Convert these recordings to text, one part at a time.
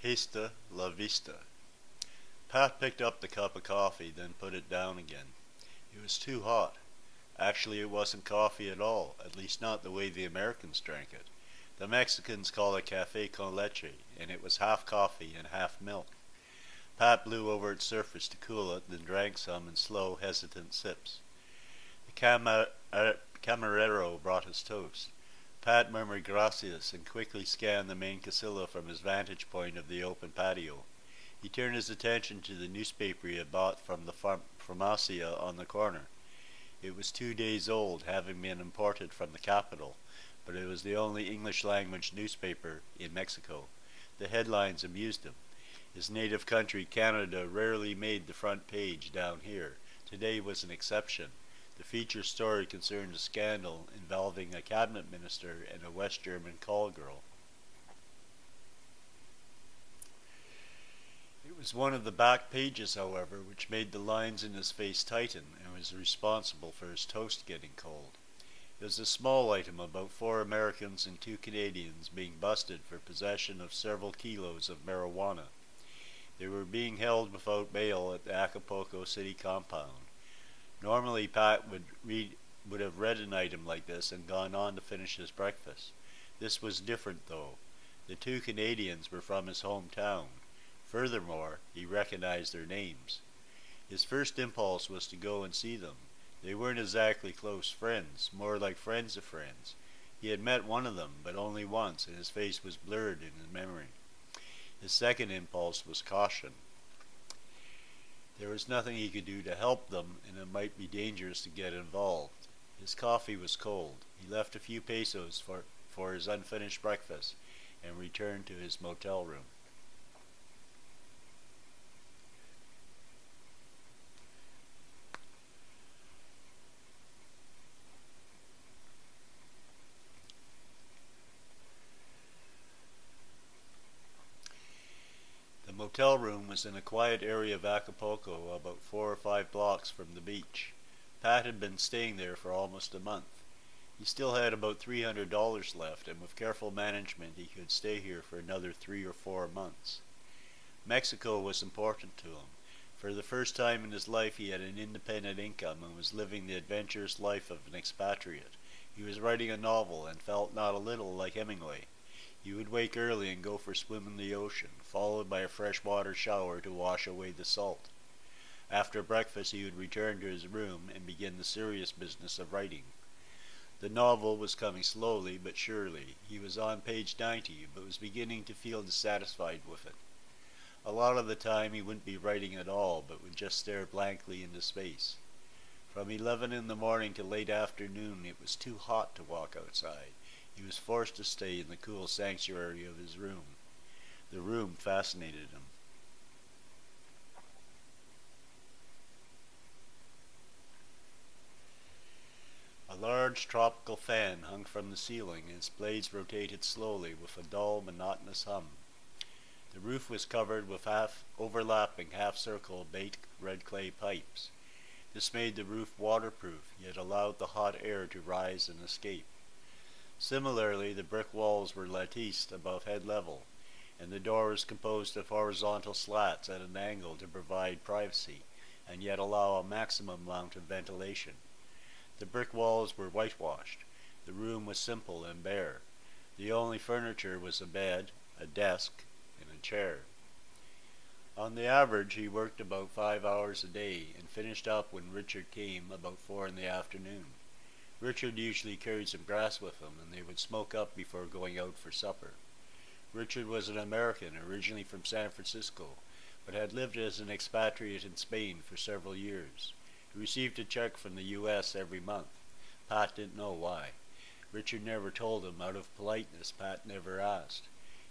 Hasta la Vista. Pat picked up the cup of coffee, then put it down again. It was too hot. Actually, it wasn't coffee at all, at least not the way the Americans drank it. The Mexicans call it café con leche, and it was half coffee and half milk. Pat blew over its surface to cool it, then drank some in slow, hesitant sips. The camarero brought his toast. Pat murmured gracias and quickly scanned the main casilla from his vantage point of the open patio. He turned his attention to the newspaper he had bought from the farmacia on the corner. It was 2 days old, having been imported from the capital, but it was the only English-language newspaper in Mexico. The headlines amused him. His native country, Canada, rarely made the front page down here. Today was an exception. The feature story concerned a scandal involving a cabinet minister and a West German call girl. It was one of the back pages, however, which made the lines in his face tighten and was responsible for his toast getting cold. It was a small item about 4 Americans and 2 Canadians being busted for possession of several kilos of marijuana. They were being held without bail at the Acapulco city compound. Normally Pat would have read an item like this and gone on to finish his breakfast. This was different, though. The 2 Canadians were from his hometown. Furthermore, he recognized their names. His first impulse was to go and see them. They weren't exactly close friends, more like friends of friends. He had met one of them, but only once, and his face was blurred in his memory. His second impulse was caution. There was nothing he could do to help them, and it might be dangerous to get involved. His coffee was cold. He left a few pesos for his unfinished breakfast and returned to his motel room. The motel room was in a quiet area of Acapulco, about 4 or 5 blocks from the beach. Pat had been staying there for almost a month. He still had about $300 left, and with careful management he could stay here for another 3 or 4 months. Mexico was important to him. For the first time in his life he had an independent income and was living the adventurous life of an expatriate. He was writing a novel and felt not a little like Hemingway. He would wake early and go for a swim in the ocean, followed by a freshwater shower to wash away the salt. After breakfast he would return to his room and begin the serious business of writing. The novel was coming slowly but surely. He was on page 90, but was beginning to feel dissatisfied with it. A lot of the time he wouldn't be writing at all, but would just stare blankly into space. From 11 in the morning to late afternoon it was too hot to walk outside. He was forced to stay in the cool sanctuary of his room. The room fascinated him. A large tropical fan hung from the ceiling, and its blades rotated slowly with a dull, monotonous hum. The roof was covered with overlapping half-circle baked red clay pipes. This made the roof waterproof, yet allowed the hot air to rise and escape. Similarly, the brick walls were latticed above head level, and the door was composed of horizontal slats at an angle to provide privacy, and yet allow a maximum amount of ventilation. The brick walls were whitewashed. The room was simple and bare. The only furniture was a bed, a desk, and a chair. On the average, he worked about 5 hours a day, and finished up when Richard came about 4 in the afternoon. Richard usually carried some grass with him, and they would smoke up before going out for supper. Richard was an American, originally from San Francisco, but had lived as an expatriate in Spain for several years. He received a check from the U.S. every month. Pat didn't know why. Richard never told him. Out of politeness, Pat never asked.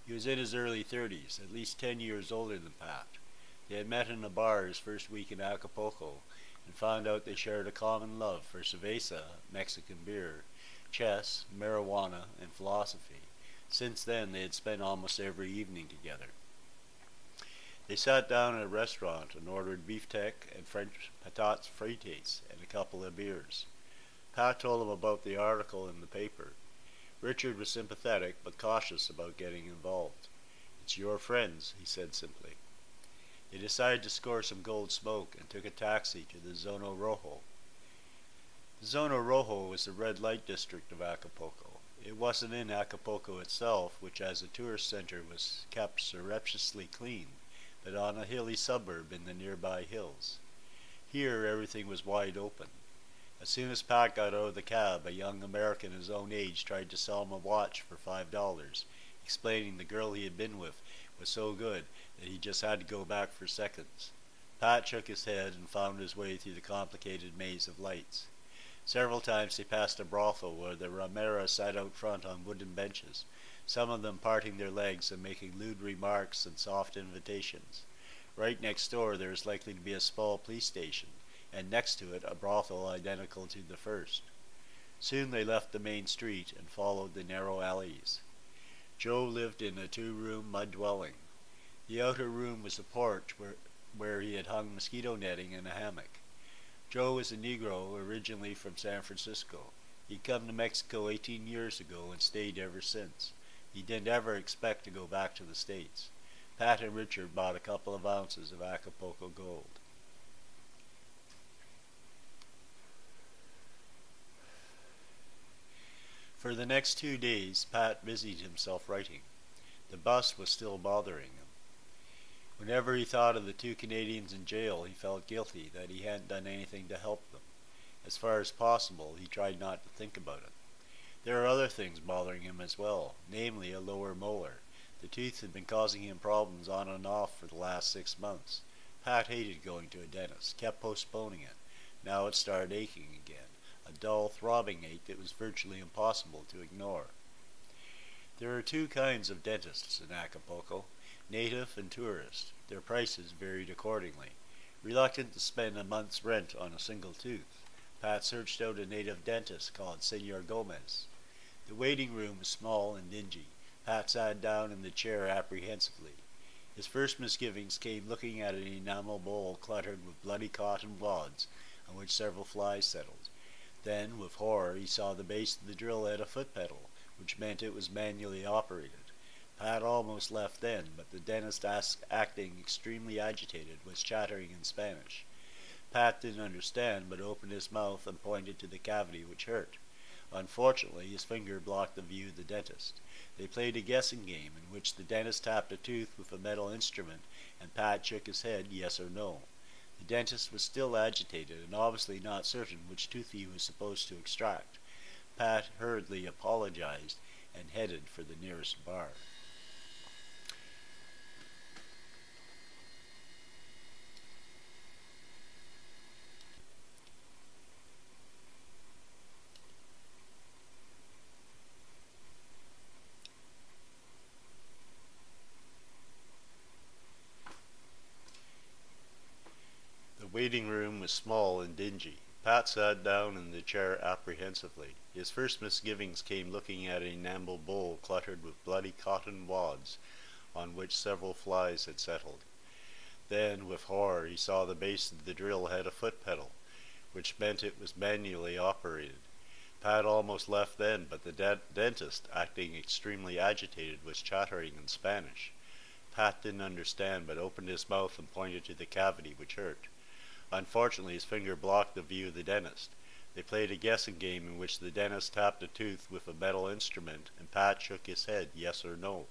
He was in his early 30s, at least 10 years older than Pat. They had met in a bar his first week in Acapulco, and found out they shared a common love for cerveza, Mexican beer, chess, marijuana, and philosophy. Since then, they had spent almost every evening together. They sat down at a restaurant and ordered beefsteak and French patates frites and a couple of beers. Pat told him about the article in the paper. Richard was sympathetic but cautious about getting involved. "It's your friends," he said simply. They decided to score some gold smoke and took a taxi to the Zono Rojo. The Zono Rojo was the red light district of Acapulco. It wasn't in Acapulco itself, which as a tourist center was kept surreptitiously clean, but on a hilly suburb in the nearby hills. Here everything was wide open. As soon as Pat got out of the cab, a young American his own age tried to sell him a watch for $5, explaining the girl he had been with was so good that he just had to go back for seconds. Pat shook his head and found his way through the complicated maze of lights. Several times they passed a brothel where the Rameras sat out front on wooden benches, some of them parting their legs and making lewd remarks and soft invitations. Right next door there is likely to be a small police station, and next to it a brothel identical to the first. Soon they left the main street and followed the narrow alleys. Joe lived in a two-room mud dwelling. The outer room was a porch where he had hung mosquito netting in a hammock. Joe was a Negro originally from San Francisco. He'd come to Mexico 18 years ago and stayed ever since. He didn't ever expect to go back to the States. Pat and Richard bought a couple of ounces of Acapulco gold. For the next 2 days, Pat busied himself writing. The bus was still bothering him. Whenever he thought of the two Canadians in jail, he felt guilty that he hadn't done anything to help them. As far as possible, he tried not to think about it. There are other things bothering him as well, namely a lower molar. The tooth had been causing him problems on and off for the last 6 months. Pat hated going to a dentist, kept postponing it. Now it started aching again, a dull, throbbing ache that was virtually impossible to ignore. There are two kinds of dentists in Acapulco, native and tourist. Their prices varied accordingly. Reluctant to spend a month's rent on a single tooth, Pat searched out a native dentist called Senor Gomez. The waiting room was small and dingy. Pat sat down in the chair apprehensively. His first misgivings came looking at an enamel bowl cluttered with bloody cotton wads on which several flies settled. Then, with horror, he saw the base of the drill had a foot pedal, which meant it was manually operated. Pat almost left then, but the dentist, acting extremely agitated, was chattering in Spanish. Pat didn't understand, but opened his mouth and pointed to the cavity which hurt. Unfortunately, his finger blocked the view of the dentist. They played a guessing game in which the dentist tapped a tooth with a metal instrument, and Pat shook his head yes or no. The dentist was still agitated and obviously not certain which tooth he was supposed to extract. Pat hurriedly apologized and headed for the nearest bar. The waiting room was small and dingy. Pat sat down in the chair apprehensively. His first misgivings came looking at an enamel bowl cluttered with bloody cotton wads on which several flies had settled. Then, with horror, he saw the base of the drill had a foot pedal, which meant it was manually operated. Pat almost left then, but the dentist, acting extremely agitated, was chattering in Spanish. Pat didn't understand, but opened his mouth and pointed to the cavity which hurt. Unfortunately, his finger blocked the view of the dentist. They played a guessing game in which the dentist tapped a tooth with a metal instrument, and Pat shook his head yes or no.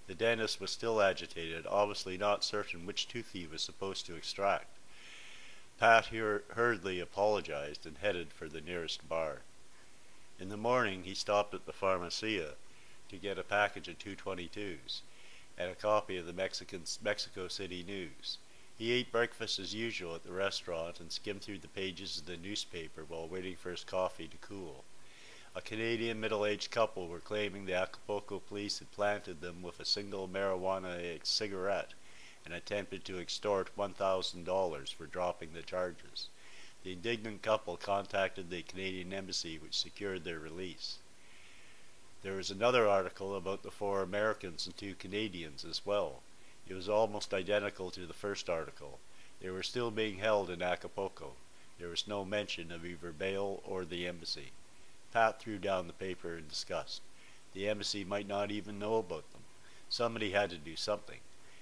The dentist was still agitated, obviously not certain which tooth he was supposed to extract. Pat hurriedly apologized and headed for the nearest bar. In the morning, he stopped at the Pharmacia to get a package of 222s and a copy of the Mexico City News. He ate breakfast as usual at the restaurant and skimmed through the pages of the newspaper while waiting for his coffee to cool. A Canadian middle-aged couple were claiming the Acapulco police had planted them with a single marijuana cigarette and attempted to extort $1,000 for dropping the charges. The indignant couple contacted the Canadian embassy, which secured their release. There was another article about the 4 Americans and 2 Canadians as well. It was almost identical to the first article. They were still being held in Acapulco. There was no mention of either bail or the embassy. Pat threw down the paper in disgust. The embassy might not even know about them. Somebody had to do something.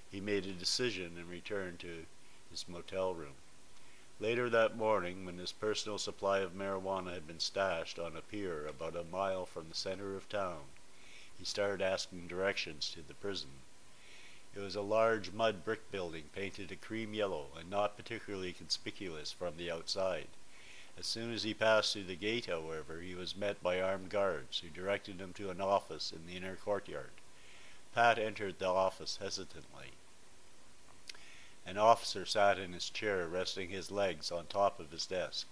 He made a decision and returned to his motel room. Later that morning, when his personal supply of marijuana had been stashed on a pier about a mile from the center of town, he started asking directions to the prison. It was a large mud brick building painted a cream yellow and not particularly conspicuous from the outside. As soon as he passed through the gate, however, he was met by armed guards who directed him to an office in the inner courtyard. Pat entered the office hesitantly. An officer sat in his chair, resting his legs on top of his desk.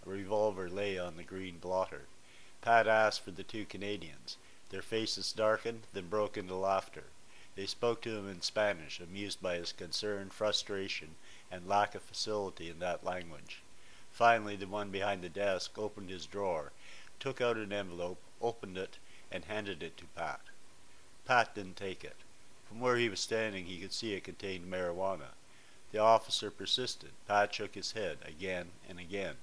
A revolver lay on the green blotter. Pat asked for the two Canadians. Their faces darkened, then broke into laughter. They spoke to him in Spanish, amused by his concern, frustration, and lack of facility in that language. Finally, the one behind the desk opened his drawer, took out an envelope, opened it, and handed it to Pat. Pat didn't take it. From where he was standing, he could see it contained marijuana. The officer persisted. Pat shook his head again and again.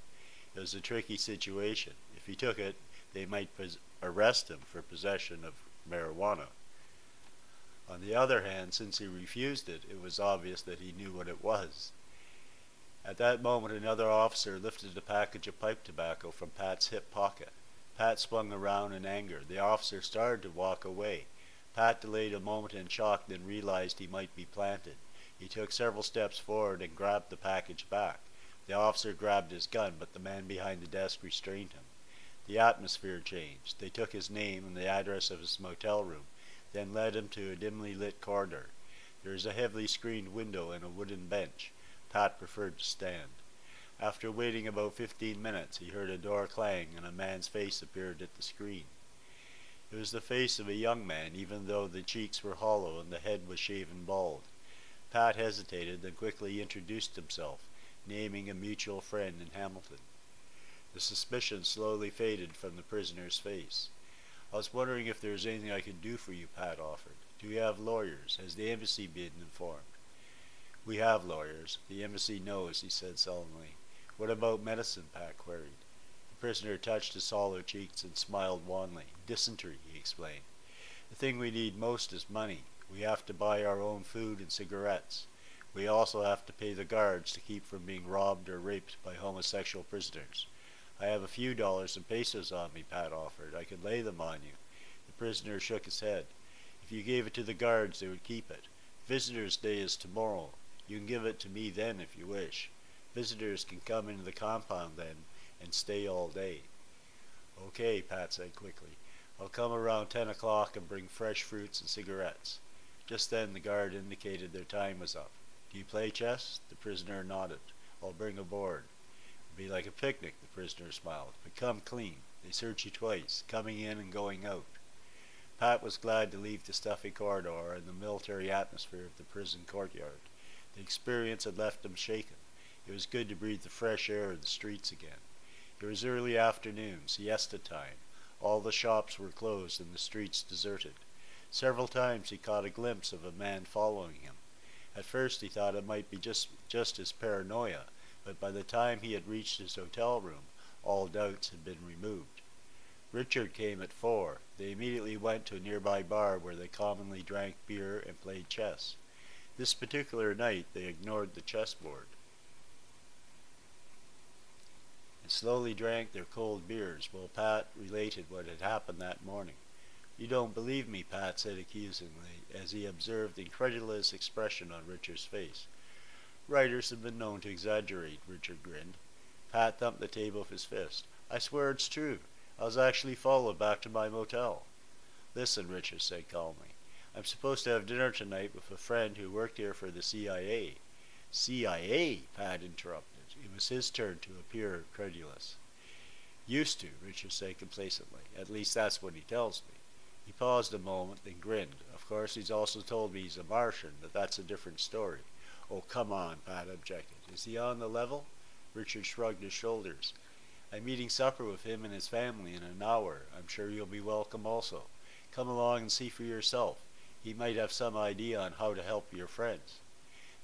It was a tricky situation. If he took it, they might arrest him for possession of marijuana. On the other hand, since he refused it, it was obvious that he knew what it was. At that moment, another officer lifted a package of pipe tobacco from Pat's hip pocket. Pat swung around in anger. The officer started to walk away. Pat delayed a moment in shock, then realized he might be planted. He took several steps forward and grabbed the package back. The officer grabbed his gun, but the man behind the desk restrained him. The atmosphere changed. They took his name and the address of his motel room, then led him to a dimly lit corridor. There was a heavily screened window and a wooden bench. Pat preferred to stand. After waiting about 15 minutes, he heard a door clang and a man's face appeared at the screen. It was the face of a young man, even though the cheeks were hollow and the head was shaven bald. Pat hesitated, then quickly introduced himself, naming a mutual friend in Hamilton. The suspicion slowly faded from the prisoner's face. "I was wondering if there was anything I could do for you," Pat offered. "Do you have lawyers? Has the embassy been informed?" "We have lawyers. The embassy knows," he said sullenly. "What about medicine?" Pat queried. The prisoner touched his hollow cheeks and smiled wanly. "Dysentery," he explained. "The thing we need most is money. We have to buy our own food and cigarettes. We also have to pay the guards to keep from being robbed or raped by homosexual prisoners. I have a few dollars and pesos on me," Pat offered. "I could lay them on you." The prisoner shook his head. "If you gave it to the guards, they would keep it. Visitors' Day is tomorrow. You can give it to me then if you wish. Visitors can come into the compound then and stay all day." "Okay," Pat said quickly. "I'll come around 10 o'clock and bring fresh fruits and cigarettes." Just then the guard indicated their time was up. "Do you play chess?" The prisoner nodded. "I'll bring a board." "It'll be like a picnic," the prisoner smiled. "But come clean. They search you twice, coming in and going out." Pat was glad to leave the stuffy corridor and the military atmosphere of the prison courtyard. The experience had left him shaken. It was good to breathe the fresh air of the streets again. It was early afternoon, siesta time. All the shops were closed and the streets deserted. Several times he caught a glimpse of a man following him. At first he thought it might be just his paranoia, but by the time he had reached his hotel room, all doubts had been removed. Richard came at 4. They immediately went to a nearby bar where they commonly drank beer and played chess. This particular night they ignored the chessboard and slowly drank their cold beers while Pat related what had happened that morning. "You don't believe me," Pat said accusingly, as he observed the incredulous expression on Richard's face. "Writers have been known to exaggerate," Richard grinned. Pat thumped the table with his fist. "I swear it's true. I was actually followed back to my motel." "Listen," Richard said calmly. "I'm supposed to have dinner tonight with a friend who worked here for the CIA." "CIA?" Pat interrupted. It was his turn to appear incredulous. "Used to," Richard said complacently. "At least that's what he tells me." He paused a moment, then grinned. "Of course, he's also told me he's a Martian, but that's a different story." "Oh, come on," Pat objected. "Is he on the level?" Richard shrugged his shoulders. "I'm eating supper with him and his family in an hour. I'm sure you'll be welcome also. Come along and see for yourself. He might have some idea on how to help your friends."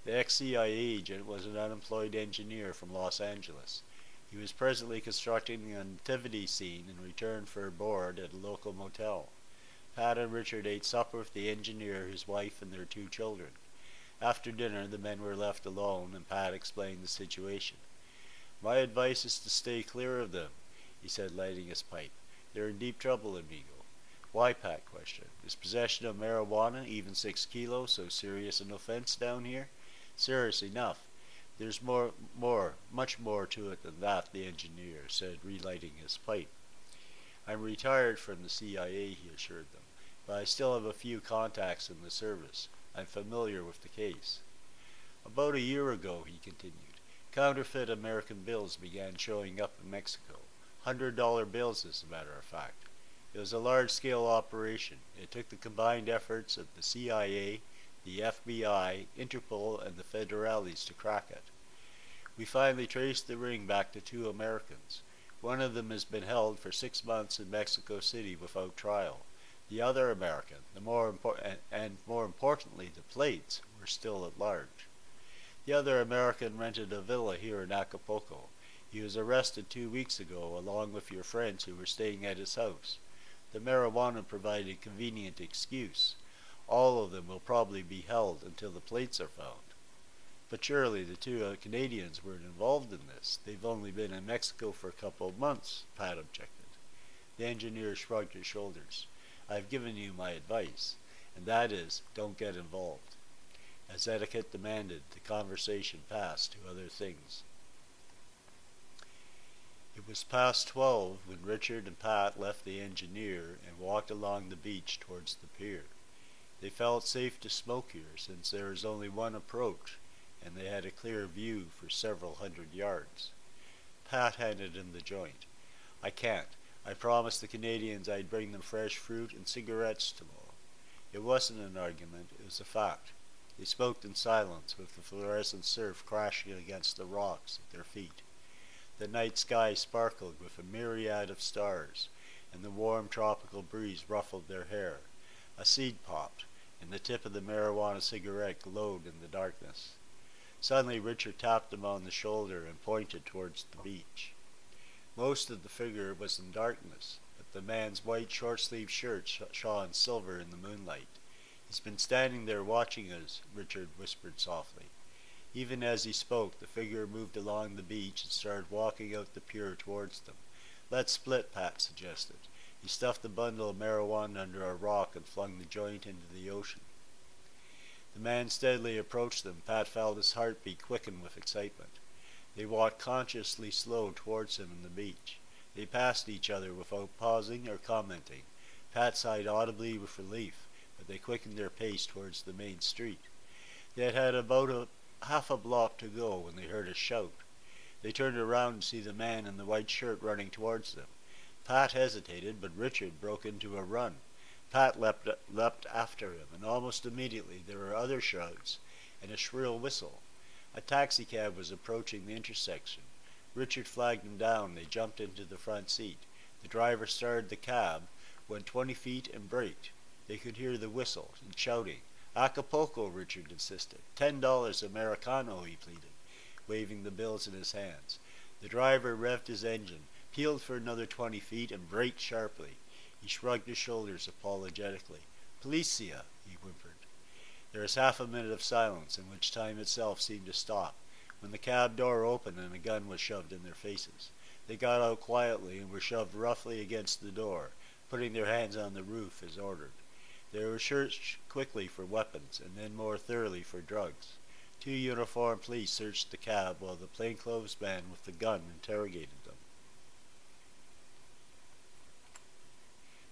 The ex-CIA agent was an unemployed engineer from Los Angeles. He was presently constructing a nativity scene in return for board at a local motel. Pat and Richard ate supper with the engineer, his wife, and their 2 children. After dinner, the men were left alone, and Pat explained the situation. "My advice is to stay clear of them," he said, lighting his pipe. "They're in deep trouble, amigo." "Why?" Pat questioned. "Is possession of marijuana, even 6 kilos, so serious an offense down here?" "Serious enough. There's much more to it than that," the engineer said, relighting his pipe. "I'm retired from the CIA," he assured them, "but I still have a few contacts in the service. I'm familiar with the case." "About a year ago," he continued, "counterfeit American bills began showing up in Mexico. $100 bills, as a matter of fact. It was a large-scale operation. It took the combined efforts of the CIA, the FBI, Interpol, and the Federales to crack it. We finally traced the ring back to 2 Americans. One of them has been held for 6 months in Mexico City without trial. The other American, more importantly, the plates, were still at large. The other American rented a villa here in Acapulco. He was arrested 2 weeks ago, along with your friends who were staying at his house. The marijuana provided a convenient excuse. All of them will probably be held until the plates are found." "But surely the 2 Canadians weren't involved in this. They've only been in Mexico for a couple of months," Pat objected. The engineer shrugged his shoulders. "I've given you my advice, and that is, don't get involved." As etiquette demanded, the conversation passed to other things. It was past 12 when Richard and Pat left the engineer and walked along the beach towards the pier. They felt safe to smoke here, since there is only one approach, and they had a clear view for several hundred yards. Pat handed him the joint. "I can't. I promised the Canadians I'd bring them fresh fruit and cigarettes tomorrow." It wasn't an argument, it was a fact. They smoked in silence, with the fluorescent surf crashing against the rocks at their feet. The night sky sparkled with a myriad of stars, and the warm tropical breeze ruffled their hair. A seed popped, and the tip of the marijuana cigarette glowed in the darkness. Suddenly Richard tapped him on the shoulder and pointed towards the beach. Most of the figure was in darkness, but the man's white short-sleeved shirt shone silver in the moonlight. "He's been standing there watching us," Richard whispered softly. Even as he spoke, the figure moved along the beach and started walking out the pier towards them. "Let's split," Pat suggested. He stuffed the bundle of marijuana under a rock and flung the joint into the ocean. The man steadily approached them. Pat felt his heartbeat quicken with excitement. They walked consciously slow towards him on the beach. They passed each other without pausing or commenting. Pat sighed audibly with relief, but they quickened their pace towards the main street. They had had about half a block to go when they heard a shout. They turned around to see the man in the white shirt running towards them. Pat hesitated, but Richard broke into a run. Pat leapt after him, and almost immediately there were other shouts and a shrill whistle. A taxicab was approaching the intersection. Richard flagged him down. They jumped into the front seat. The driver started the cab, went 20 feet, and braked. They could hear the whistle and shouting. "Acapulco," Richard insisted. $10 Americano, he pleaded, waving the bills in his hands. The driver revved his engine, peeled for another 20 feet, and braked sharply. He shrugged his shoulders apologetically. "Policia," he whimpered. There was half a minute of silence, in which time itself seemed to stop, when the cab door opened and a gun was shoved in their faces. They got out quietly and were shoved roughly against the door, putting their hands on the roof as ordered. They were searched quickly for weapons, and then more thoroughly for drugs. 2 uniformed police searched the cab, while the plainclothes man with the gun interrogated them.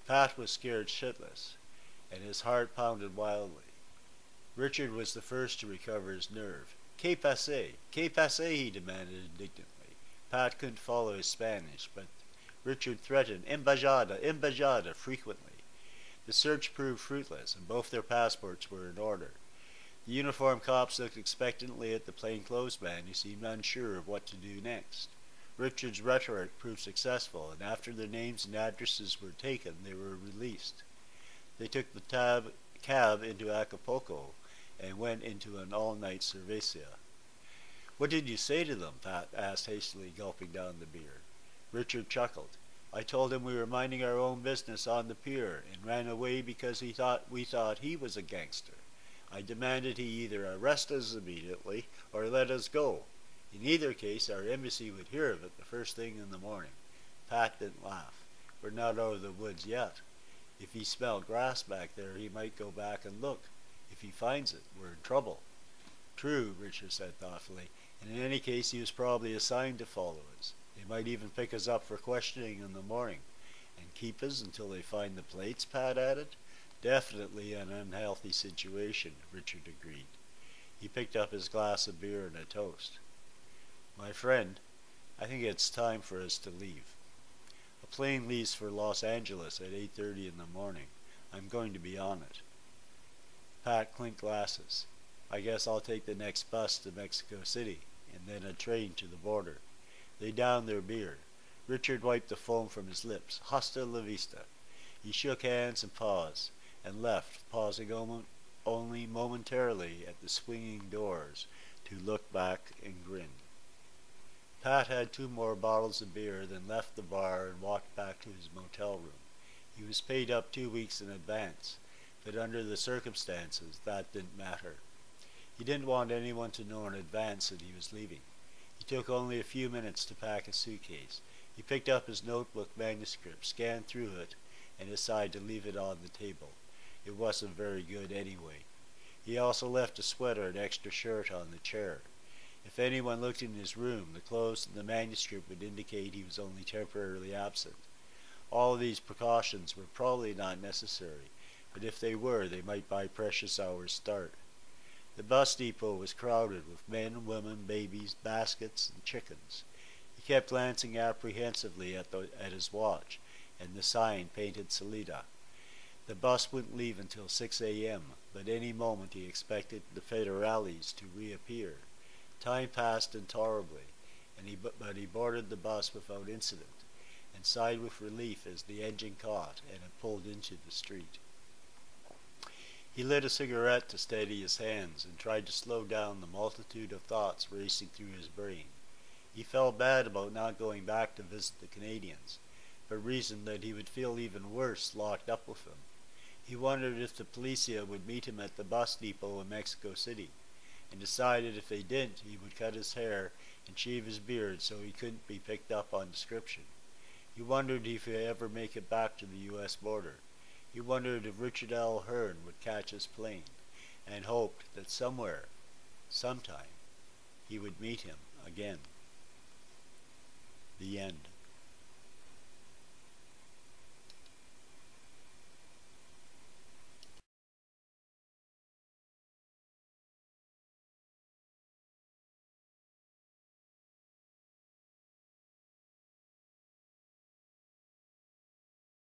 Pat was scared shitless, and his heart pounded wildly. Richard was the first to recover his nerve. "Que passe? Que passe?" he demanded indignantly. Pat couldn't follow his Spanish, but Richard threatened "embajada, embajada" frequently. The search proved fruitless, and both their passports were in order. The uniformed cops looked expectantly at the plainclothes man, who seemed unsure of what to do next. Richard's rhetoric proved successful, and after their names and addresses were taken, they were released. They took the cab into Acapulco and went into an all-night cerveza. "What did you say to them?" Pat asked hastily, gulping down the beer. Richard chuckled. I told him we were minding our own business on the pier and ran away because we thought he was a gangster. I demanded he either arrest us immediately or let us go. In either case, our embassy would hear of it the first thing in the morning. Pat didn't laugh. We're not out of the woods yet. If he smelled grass back there, he might go back and look. If he finds it, we're in trouble. True, Richard said thoughtfully, and in any case he was probably assigned to follow us. They might even pick us up for questioning in the morning. And keep us until they find the plates, Pat added. Definitely an unhealthy situation, Richard agreed. He picked up his glass of beer and a toast. My friend, I think it's time for us to leave. A plane leaves for Los Angeles at 8:30 in the morning. I'm going to be on it. Pat clinked glasses. I guess I'll take the next bus to Mexico City, and then a train to the border. They downed their beer. Richard wiped the foam from his lips. Hasta la vista. He shook hands and paused, and left, pausing only momentarily at the swinging doors to look back and grin. Pat had 2 more bottles of beer, then left the bar and walked back to his motel room. He was paid up 2 weeks in advance, but under the circumstances that didn't matter. He didn't want anyone to know in advance that he was leaving. He took only a few minutes to pack a suitcase. He picked up his notebook manuscript, scanned through it, and decided to leave it on the table. It wasn't very good anyway. He also left a sweater and extra shirt on the chair. If anyone looked in his room, the clothes and the manuscript would indicate he was only temporarily absent. All of these precautions were probably not necessary, but if they were, they might buy precious hours' start. The bus depot was crowded with men, women, babies, baskets, and chickens. He kept glancing apprehensively at his watch and the sign painted Salida. The bus wouldn't leave until 6 a.m., but any moment he expected the federales to reappear. Time passed intolerably, but he boarded the bus without incident, and sighed with relief as the engine caught and it pulled into the street. He lit a cigarette to steady his hands and tried to slow down the multitude of thoughts racing through his brain. He felt bad about not going back to visit the Canadians, but reasoned that he would feel even worse locked up with them. He wondered if the policia would meet him at the bus depot in Mexico City, and decided if they didn't, he would cut his hair and shave his beard so he couldn't be picked up on description. He wondered if he'd ever make it back to the U.S. border. He wondered if Richard L. Hearn would catch his plane, and hoped that somewhere, sometime, he would meet him again. The end.